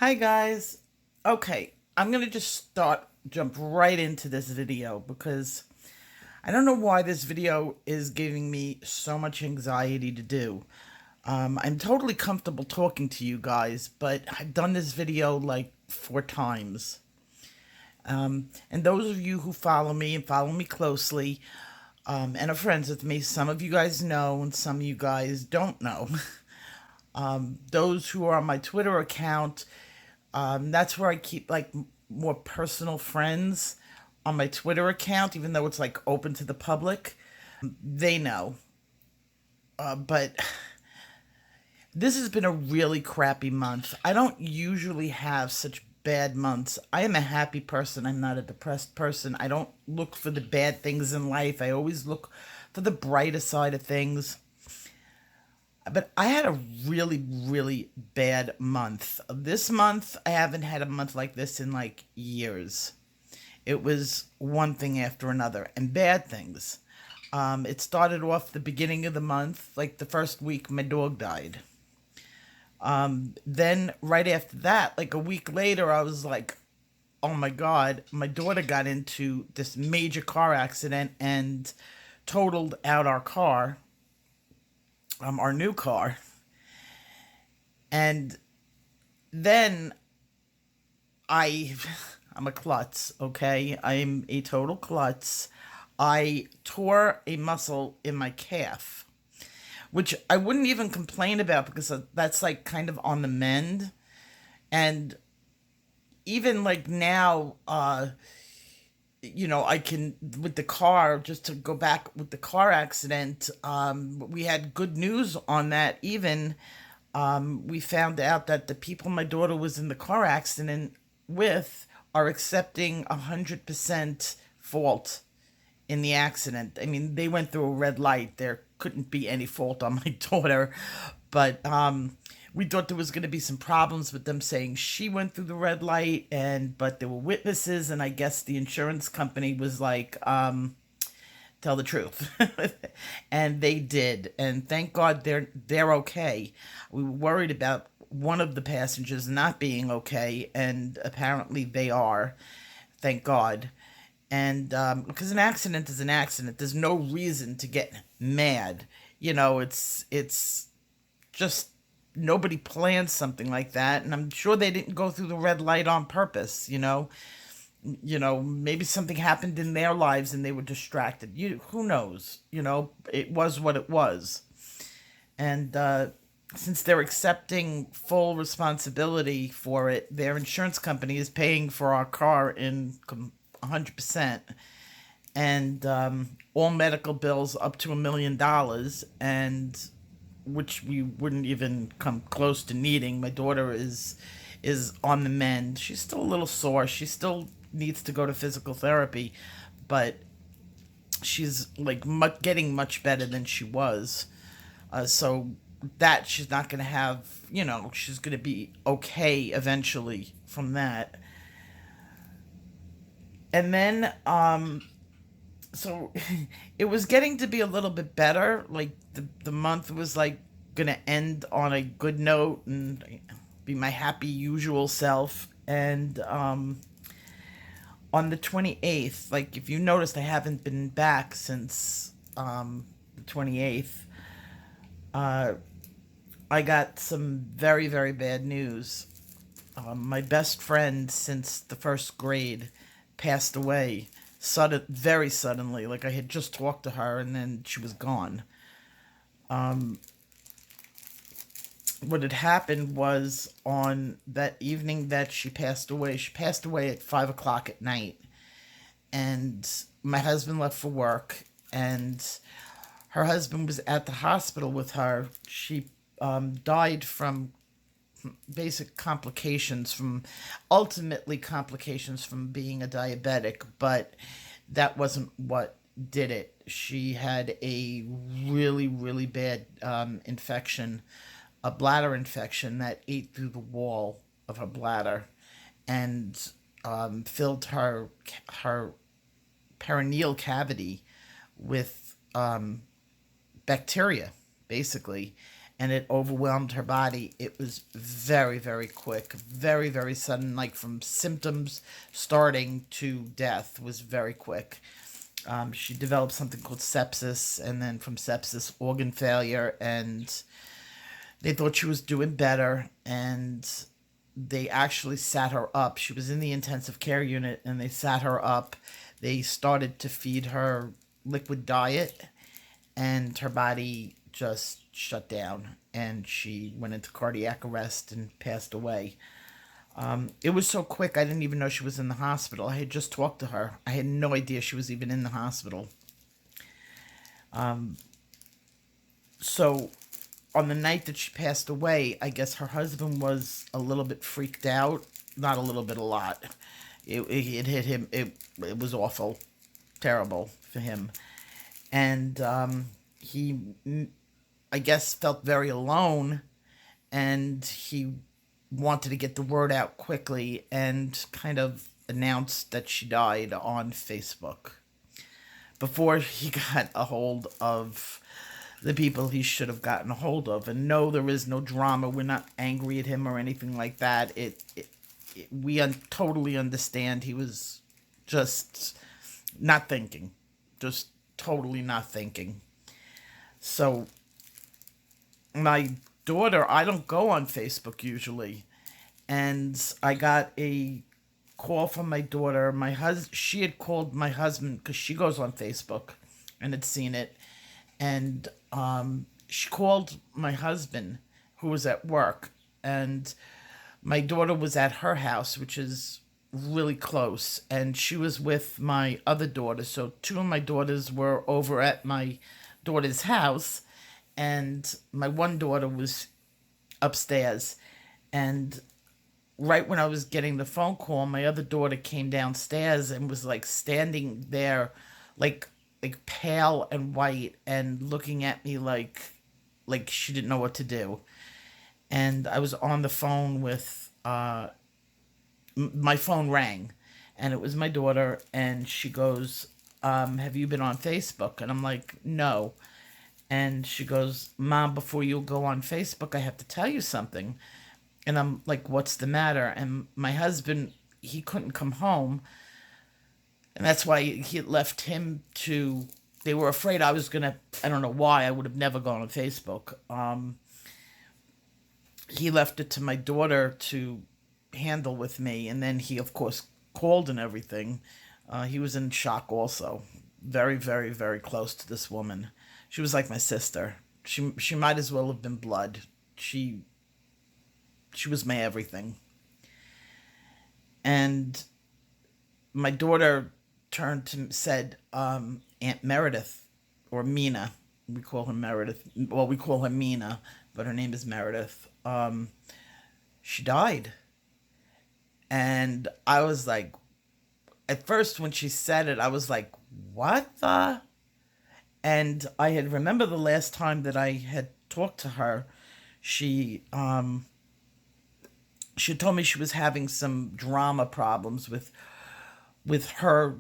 Hi guys. Okay, I'm gonna just jump right into this video because I don't know why this video is giving me so much anxiety to do. I'm totally comfortable talking to you guys, but I've done this video like 4 times. And those of you who follow me and follow me closely, and are friends with me, some of you guys know and some of you guys don't know. Those who are on my Twitter account, that's where I keep like more personal friends on my Twitter account, even though it's like open to the public. They know. But this has been a really crappy month. I don't usually have such bad months. I am a happy person. I'm not a depressed person. I don't look for the bad things in life. I always look for the brighter side of things. But I had a really, really bad month. This month, I haven't had a month like this in like years. It was one thing after another, and bad things. It started off the beginning of the month, like the first week, my dog died. Then, right after that, like a week later, I was like, oh my God, my daughter got into this major car accident and totaled out our new car. And then I I'm a klutz, okay? I'm a total klutz. I tore a muscle in my calf, which I wouldn't even complain about because that's like kind of on the mend. And even like now, I can, with the car, just to go back with the car accident, we had good news on that. Even we found out that the people my daughter was in the car accident with are accepting 100% fault in the accident. I mean, they went through a red light. There couldn't be any fault on my daughter, but we thought there was going to be some problems with them saying she went through the red light, and but there were witnesses, and I guess the insurance company was like, tell the truth. And they did, and thank God they're okay. We were worried about one of the passengers not being okay, and apparently they are, thank God. And because an accident is an accident, there's no reason to get mad. It's just nobody plans something like that, and I'm sure they didn't go through the red light on purpose. Maybe something happened in their lives and they were distracted. Who knows? It was what it was. And since they're accepting full responsibility for it, their insurance company is paying for our car in 100%, and all medical bills up to $1 million, and which we wouldn't even come close to needing. My daughter is on the mend. She's still a little sore. She still needs to go to physical therapy, but she's like getting much better than she was. So that she's not going to have, she's going to be okay eventually from that. And then, so it was getting to be a little bit better. Like the month was like going to end on a good note and be my happy usual self. And on the 28th, like if you noticed, I haven't been back since the 28th. Uh, I got some very, very bad news. My best friend since the first grade passed away very suddenly. Like I had just talked to her and then she was gone. What had happened was on that evening that she passed away at 5 o'clock at night. And my husband left for work, and her husband was at the hospital with her. She died from basic complications from ultimately complications from being a diabetic, but that wasn't what did it. She had a really, really bad infection, a bladder infection that ate through the wall of her bladder and filled her perineal cavity with bacteria, basically, and it overwhelmed her body. It was very, very quick, very, very sudden, like from symptoms starting to death was very quick. She developed something called sepsis, and then from sepsis, organ failure, and they thought she was doing better, and they actually sat her up. She was in the intensive care unit, and they sat her up. They started to feed her liquid diet, and her body just shut down, and she went into cardiac arrest and passed away. It was so quick, I didn't even know she was in the hospital. I had just talked to her. I had no idea she was even in the hospital. So on the night that she passed away, I guess her husband was a little bit freaked out. Not a little bit, a lot. It hit him. It was awful, terrible for him. And he, I guess, felt very alone, and he wanted to get the word out quickly and kind of announced that she died on Facebook before he got a hold of the people he should have gotten a hold of. And no, there is no drama. We're not angry at him or anything like that. We totally understand. He was just not thinking, just totally not thinking. So my daughter, I don't go on Facebook usually, and I got a call from my daughter. She had called my husband because she goes on Facebook and had seen it, and she called my husband, who was at work, and my daughter was at her house, which is really close, and she was with my other daughter. So two of my daughters were over at my daughter's house, and my one daughter was upstairs. And right when I was getting the phone call, my other daughter came downstairs and was like standing there, like pale and white, and looking at me like she didn't know what to do. And I was on the phone with my phone rang, and it was my daughter, and she goes, have you been on Facebook? And I'm like, no. And she goes, Mom, before you go on Facebook, I have to tell you something. And I'm like, what's the matter? And my husband, he couldn't come home, and that's why he had left him to, they were afraid I was gonna, I don't know why, I would have never gone on Facebook. He left it to my daughter to handle with me, and then he of course called and everything. He was in shock also. Very, very, very close to this woman. She was like my sister. She might as well have been blood. She was my everything. And my daughter turned to said, Aunt Meredith, or Mina. We call her Meredith. Well, we call her Mina, but her name is Meredith. She died. And I was like, at first when she said it, I was like, what the? And I had remember the last time that I had talked to her, she she told me she was having some drama problems with her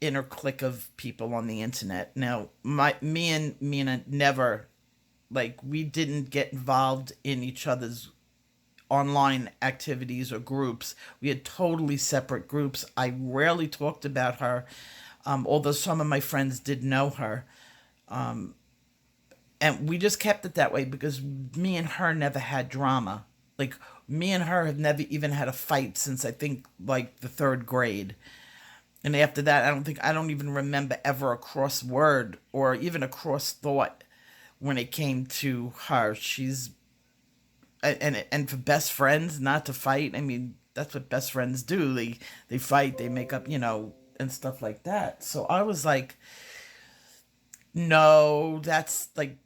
inner clique of people on the internet. Now, me and Mina never, like, we didn't get involved in each other's online activities or groups. We had totally separate groups. I rarely talked about her, although some of my friends did know her. And we just kept it that way because me and her never had drama. Like, me and her have never even had a fight since I think like the third grade. And after that, I don't even remember ever a cross word or even a cross thought when it came to her. She's, and for best friends not to fight, I mean, that's what best friends do. They fight, they make up, and stuff like that. So I was like, no, that's like,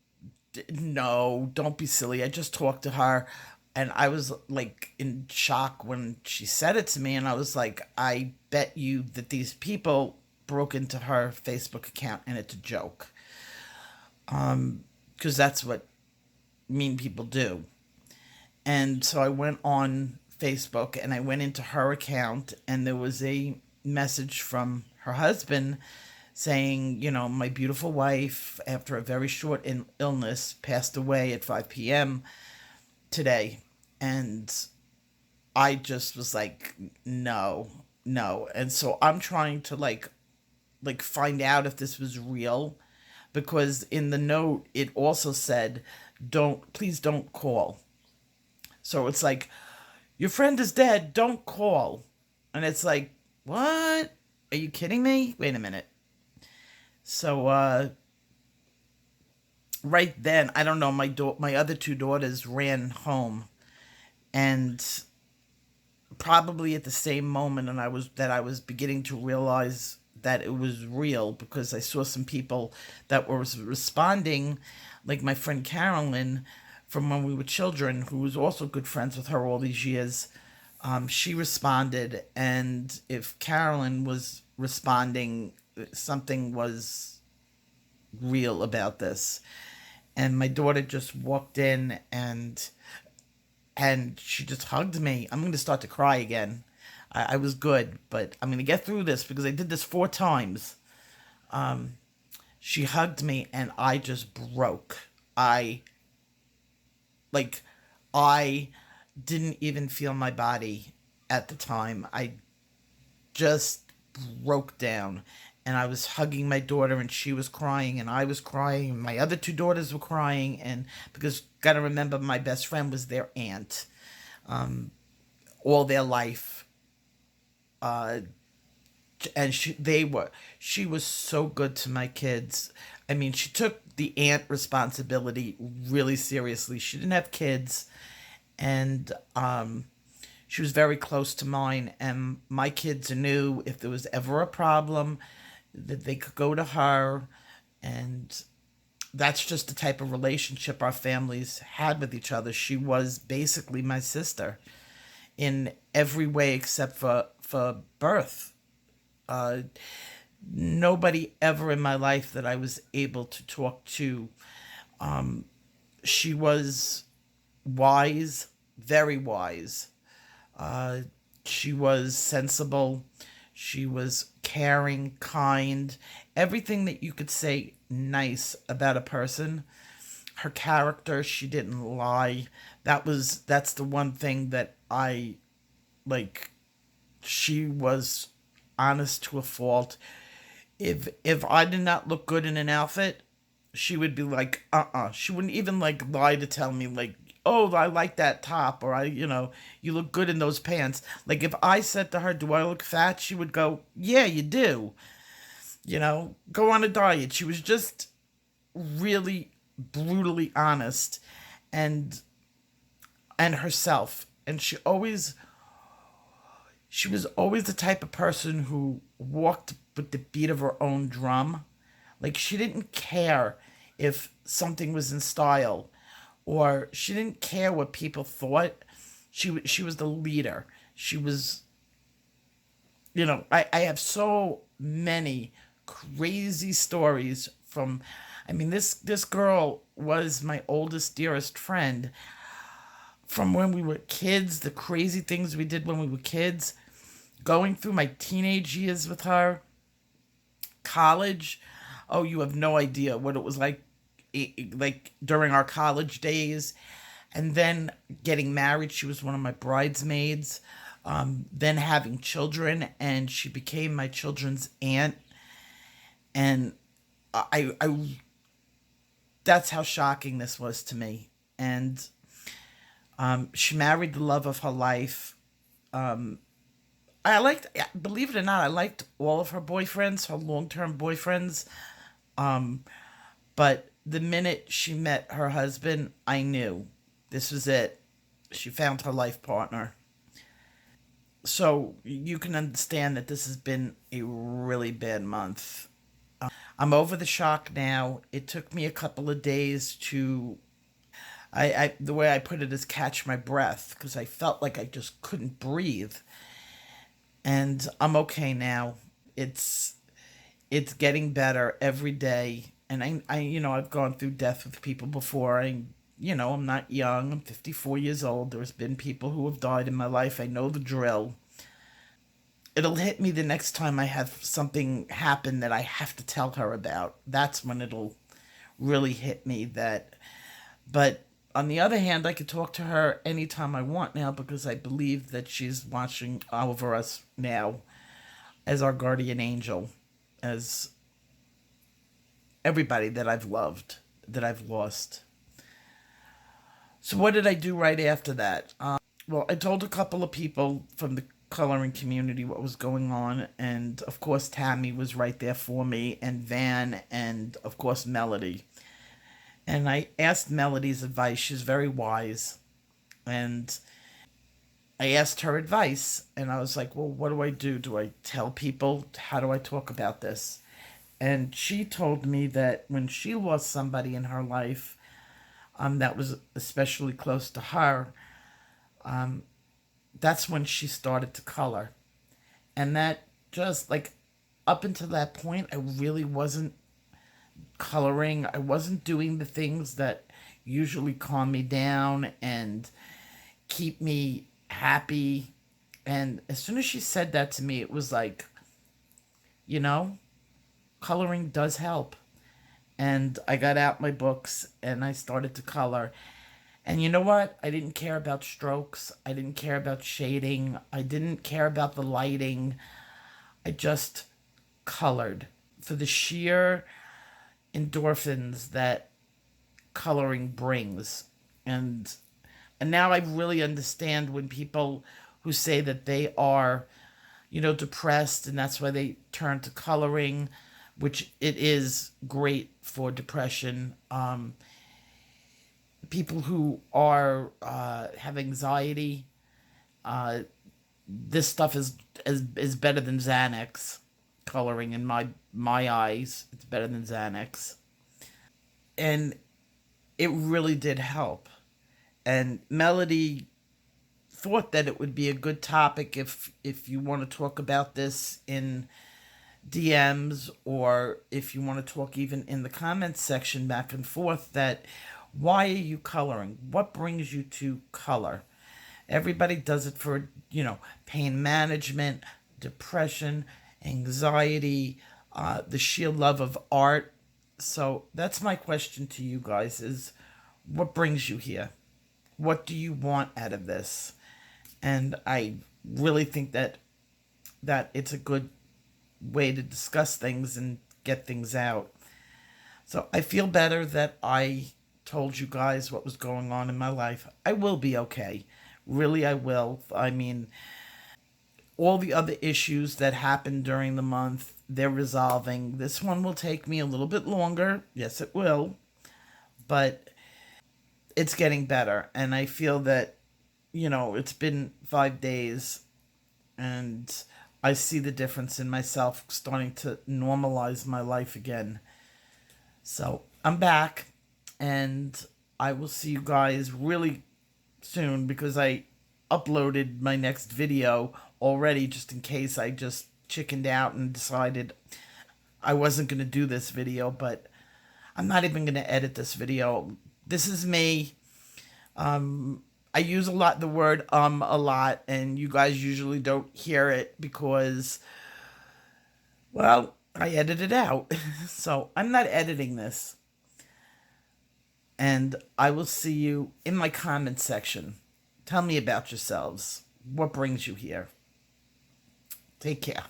no, don't be silly. I just talked to her, and I was like in shock when she said it to me, and I was like, I bet you that these people broke into her Facebook account and it's a joke. Because that's what mean people do. And so I went on Facebook and I went into her account, and there was a message from her husband saying, my beautiful wife, after a very short illness, passed away at 5 p.m. today. And I just was like, no, no. And so I'm trying to like find out if this was real, because in the note it also said, don't, please don't call. So it's like, your friend is dead, don't call. And it's like, what? Are you kidding me? Wait a minute. So right then, I don't know, my other two daughters ran home, and probably at the same moment, and I was beginning to realize that it was real, because I saw some people that were responding, like my friend Carolyn from when we were children, who was also good friends with her all these years. She responded, and if Carolyn was responding, something was real about this. And my daughter just walked in, and she just hugged me. I'm going to start to cry again. I was good, but I'm going to get through this because I did this 4 times. She hugged me, and I just broke. Like, I didn't even feel my body at the time. I just broke down. And I was hugging my daughter, and she was crying, and I was crying, and my other two daughters were crying. And because, gotta remember, my best friend was their aunt all their life. Uh, and she was so good to my kids. I mean, she took the aunt responsibility really seriously. She didn't have kids, and she was very close to mine, and my kids knew if there was ever a problem that they could go to her. And that's just the type of relationship our families had with each other. She was basically my sister in every way except for birth. Uh, Nobody ever in my life that I was able to talk to. She was wise, very wise. Uh, she was sensible. She was caring, kind, everything that you could say nice about a person. Her character, she didn't lie. That's the one thing that I like. She was honest to a fault. If I did not look good in an outfit, she would be like, She wouldn't even like lie to tell me like, oh, I like that top, or you look good in those pants. Like if I said to her, do I look fat? She would go, yeah, you do. Go on a diet. She was just really brutally honest, and herself. And she was always the type of person who walked with the beat of her own drum. Like she didn't care if something was in style, or she didn't care what people thought. She was the leader. She was, I have so many crazy stories from, I mean, this girl was my oldest, dearest friend from when we were kids, the crazy things we did when we were kids, going through my teenage years with her, college. Oh, you have no idea what it was like during our college days. And then getting married, she was one of my bridesmaids. Then having children, and she became my children's aunt. And I that's how shocking this was to me. And she married the love of her life. I liked, believe it or not, I liked all of her boyfriends, her long-term boyfriends. But the minute she met her husband, I knew this was it. She found her life partner. So you can understand that this has been a really bad month. I'm over the shock now. It took me a couple of days to, the way I put it is catch my breath, because I felt like I just couldn't breathe. And I'm okay now. It's getting better every day. And I've gone through death with people before. I'm not young. I'm 54 years old. There's been people who have died in my life. I know the drill. it'll hit me the next time I have something happen that I have to tell her about. That's when it'll really hit me that. But on the other hand, I could talk to her anytime I want now because I believe that she's watching over us now as our guardian angel, as everybody that I've loved, that I've lost. So what did I do right after that? Well, I told a couple of people from the coloring community what was going on, and of course Tammy was right there for me, and Van, and of course Melody. And I asked Melody's advice. She's very wise, and I asked her advice, and I was like, well, what do I do? Do I tell people? How do I talk about this? And she told me that when she lost somebody in her life, that was especially close to her, that's when she started to color. And that just like up until that point, I really wasn't coloring. I wasn't doing the things that usually calm me down and keep me happy. And as soon as she said that to me, it was like, you know, coloring does help. And I got out my books and I started to color. And you know what? I didn't care about strokes. I didn't care about shading. I didn't care about the lighting. I just colored for the sheer endorphins that coloring brings. And now I really understand when people who say that they are, depressed and that's why they turn to coloring, which it is great for depression. People who are have anxiety, this stuff is better than Xanax. Coloring in my eyes, it's better than Xanax, and it really did help. And Melody thought that it would be a good topic if you want to talk about this in DMs, or if you want to talk even in the comments section back and forth, that why are you coloring? What brings you to color? Everybody does it for, pain management, depression, anxiety, the sheer love of art. So that's my question to you guys is, what brings you here? What do you want out of this? And I really think that it's a good way to discuss things and get things out. So I feel better that I told you guys what was going on in my life. I will be okay. Really, I will. I mean, all the other issues that happened during the month, they're resolving. This one will take me a little bit longer. Yes, it will. But it's getting better. And I feel that, it's been 5 days and I see the difference in myself starting to normalize my life again. So I'm back and I will see you guys really soon because I uploaded my next video already just in case I just chickened out and decided I wasn't going to do this video, but I'm not even going to edit this video. This is me. I use the word a lot, and you guys usually don't hear it because, well, I edit it out. So I'm not editing this. And I will see you in my comment section. Tell me about yourselves. What brings you here? Take care.